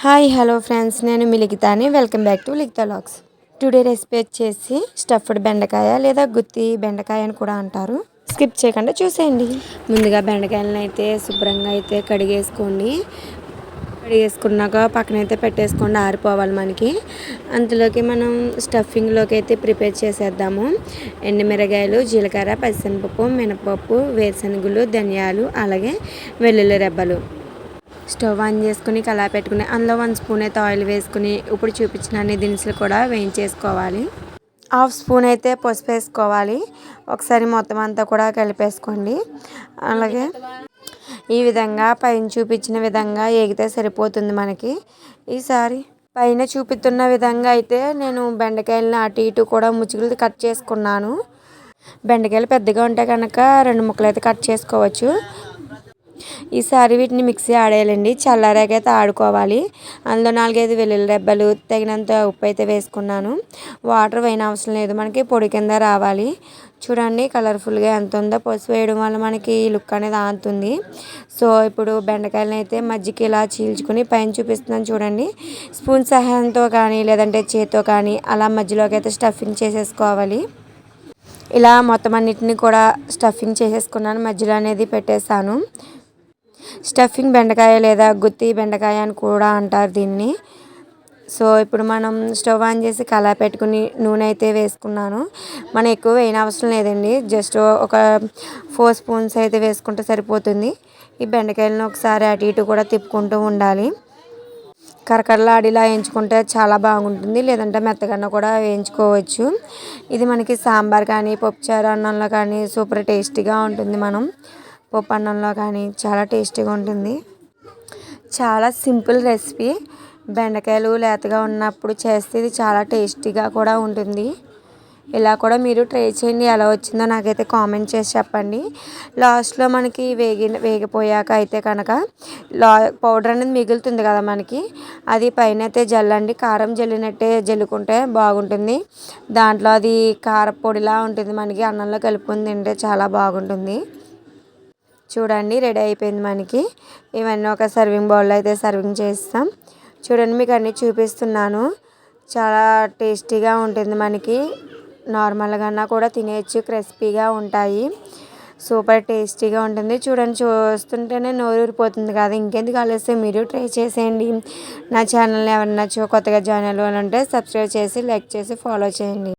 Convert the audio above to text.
Hi hello friends, నేను మీ లిఖితాని. Welcome back to Likhitha vlogs. Today recipe వచ్చేసి స్టఫ్డ్ బెండకాయ లేదా గుత్తి బెండకాయ అని కూడా అంటారు. స్కిప్ చేయకుండా చూసేయండి. ముందుగా బెండకాయలను అయితే శుభ్రంగా అయితే కడిగేసుకున్నాక పక్కనైతే పెట్టేసుకోండి, ఆరిపోవాలి మనకి. అంతలోకి మనం స్టఫింగ్లోకి అయితే ప్రిపేర్ చేసేద్దాము. ఎండుమిరగాయలు, జీలకర్ర, పచ్చిశనగపప్పు, మినపప్పు, వేరుశనగలు, ధనియాలు, అలాగే వెల్లుల్లి రెబ్బలు. స్టవ్ ఆన్ చేసుకుని కళాయి పెట్టుకుని అందులో 1 స్పూన్ అయితే ఆయిల్ వేసుకుని ఇప్పుడు చూపించిన అన్ని దినుసులు కూడా వేయించేసుకోవాలి. 1/2 స్పూన్ అయితే పసుపు వేసుకోవాలి. ఒకసారి మొత్తం అంతా కూడా కలిపేసుకోండి. అలాగే ఈ విధంగా పైన చూపించిన విధంగా ఏగితే సరిపోతుంది మనకి. ఈసారి పైన చూపిస్తున్న విధంగా అయితే నేను బెండకాయలను అటు ఇటు కూడా ముచ్చుకులు కట్ చేసుకున్నాను. బెండకాయలు పెద్దగా ఉంటే కనుక 2 ముక్కలు అయితే కట్ చేసుకోవచ్చు. ఈసారి వీటిని మిక్సీ ఆడేయాలండి. చల్లారాకైతే ఆడుకోవాలి. అందులో 4-5 వెల్లుల్లి రెబ్బలు, తగినంత ఉప్పు అయితే వేసుకున్నాను. వాటర్ వేయని అవసరం లేదు, మనకి పొడి కింద రావాలి. చూడండి కలర్ఫుల్గా ఎంత ఉందో. పసుపు వేయడం వల్ల మనకి లుక్ అనేది ఆడుతుంది. సో ఇప్పుడు బెండకాయలను అయితే మధ్యకి ఇలా చీల్చుకుని పైన చూపిస్తున్నాను చూడండి. స్పూన్ సహాయంతో కానీ లేదంటే చేతితో కానీ అలా మధ్యలోకి అయితే స్టఫింగ్ చేసేసుకోవాలి. ఇలా మొత్తం అన్నిటిని కూడా స్టఫింగ్ చేసేసుకున్నాను. మధ్యలో అనేది పెట్టేశాను. స్టఫింగ్ బెండకాయ లేదా గుత్తి బెండకాయ అని కూడా అంటారు దీన్ని. సో ఇప్పుడు మనం స్టవ్ ఆన్ చేసి కళాయి పెట్టుకుని నూనె అయితే వేసుకున్నాను. మనం ఎక్కువ వేయని అవసరం లేదండి, జస్ట్ ఒక 4 స్పూన్స్ అయితే వేసుకుంటే సరిపోతుంది. ఈ బెండకాయలను ఒకసారి అటు ఇటు కూడా తిప్పుకుంటూ ఉండాలి. కరకరలాడిలా వేయించుకుంటే చాలా బాగుంటుంది, లేదంటే మెత్తగన్న కూడా వేయించుకోవచ్చు. ఇది మనకి సాంబార్ కానీ పప్పుచారు అన్నంలో కానీ సూపర్ టేస్టీగా ఉంటుంది. మనం పప్పు అన్నంలో కానీ చాలా టేస్టీగా ఉంటుంది. చాలా సింపుల్ రెసిపీ. బెండకాయలు లేతగా ఉన్నప్పుడు చేస్తే ఇది చాలా టేస్టీగా కూడా ఉంటుంది. ఇలా కూడా మీరు ట్రై చేయండి. ఎలా వచ్చిందో నాకైతే కామెంట్ చేసి చెప్పండి. లాస్ట్లో మనకి వేగిపోయాక అయితే కనుక పౌడర్ అనేది మిగులుతుంది కదా మనకి, అది పైన అయితే జల్లండి. కారం జల్లినట్టే జల్లుకుంటే బాగుంటుంది. దాంట్లో అది కారపొడిలా ఉంటుంది, మనకి అన్నంలో కలుపుకొని తింటే చాలా బాగుంటుంది. చూడండి రెడీ అయిపోయింది మనకి. ఇవన్నీ ఒక సర్వింగ్ బౌల్లో అయితే సర్వింగ్ చేస్తాం. చూడండి మీకు అన్నీ చూపిస్తున్నాను. చాలా టేస్టీగా ఉంటుంది మనకి. నార్మల్గా కూడా తినేయచ్చు, క్రిస్పీగా ఉంటాయి, సూపర్ టేస్టీగా ఉంటుంది. చూడండి చూస్తుంటేనే నోరు ఊరిపోతుంది కదా. ఇంకెందుకు ఆలస్యం, మీరు ట్రై చేసేయండి. నా ఛానల్ని ఎవరన్నా కొత్తగా జాయిన్ అవ్వాలంటే సబ్స్క్రైబ్ చేసి లైక్ చేసి ఫాలో చేయండి.